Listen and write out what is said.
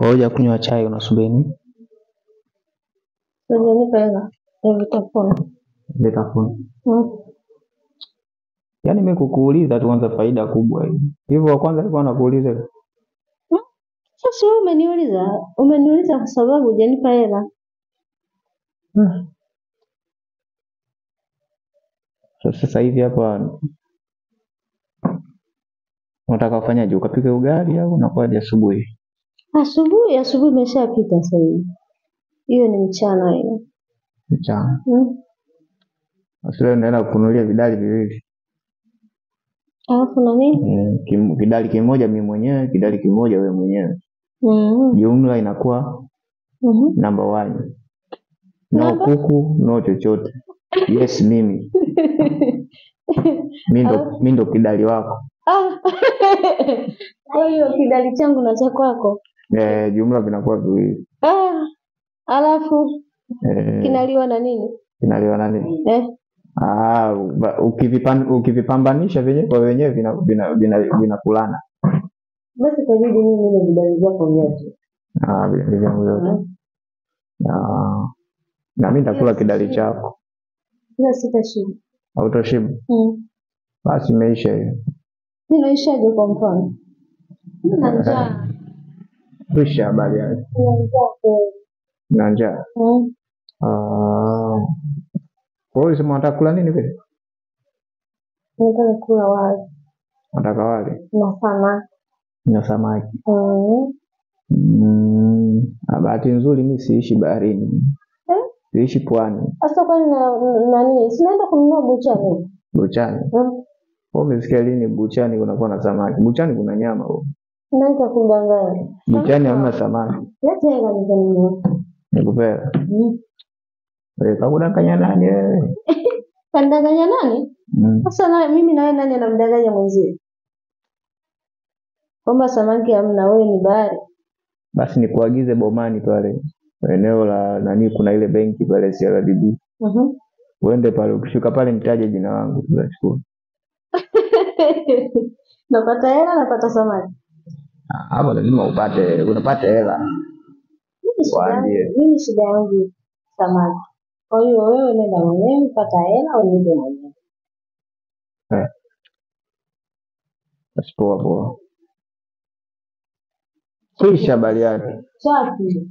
Hoja kunywa chai unasubiri nini? Ndio nipe hela. Nitafuna. Nitafuna. Yaani mimi kukuuliza tu kwanza faida kubwa hii. Hivyo kwanza alikuwa anakuuliza. Sasa wewe umeniuliza kwa sababu hujanipa hela. Sasa hivi hapa unataka kufanyaje? Ukapike ugali au unakuja asubuhi? Asubuhi imeshapita sasa hivi. Hiyo ni mchana hiyo. Mchana. Sasa leo naenda kununulia vidali viwili. Alafu na nini? Kidali kimoja mimi mwenyewe, kidali kimoja wewe mwenyewe. Jumla inakuwa number 1. No kuku, no chochote. Yes mimi. Mimi ndo kidali wako. Kwa hiyo kidali changu na cha kwako. Jumla vinakuwa viwili. Alafu kinaliwa na nini? Kinaliwa na nini? Ukivipambanisha wenyewe kwa wenyewe vinakulana. Basi tabidi mimi nile vidali vyako vyote. Vidali vyangu vyote. Na mimi nitakula kidali chako. Ila sitashiba. Hautoshiba? Basi imeisha hiyo. Nimeishaje kwa mfano? Nina njaa. Kisha habari yake. Nina njaa. Kwa hiyo sema unataka kula nini vile? Nataka kula wali. Unataka wali? Na samaki. Na samaki. Bahati nzuri mimi siishi baharini. Siishi pwani. Sasa kwani nani? Sinaenda kununua buchani. Buchani? Wewe umesikia lini buchani kunakuwa na samaki? Buchani kuna nyama huko. Naenda kudanganya. Buchani hamna samaki. Leta hela nikanunue. Nikupe. Wewe kakudanganya nani wewe? Kandanganya nani? Sasa na mimi na wewe nani anamdanganya mwenzie? Kwamba samaki hamna, wewe ni bahari. Basi nikuagize Bomani pale. Eneo la nani kuna ile benki pale CRDB. Uende pale ukifika pale nitaje jina langu tutachukua. Napata hela, napata samaki. Hapo lazima unapata hela. Mimi shida yangu samaki. Kwa hiyo wewe nenda mwenyewe upata hela au niende mwenyewe. Poa. Kisha habari yake. Safi.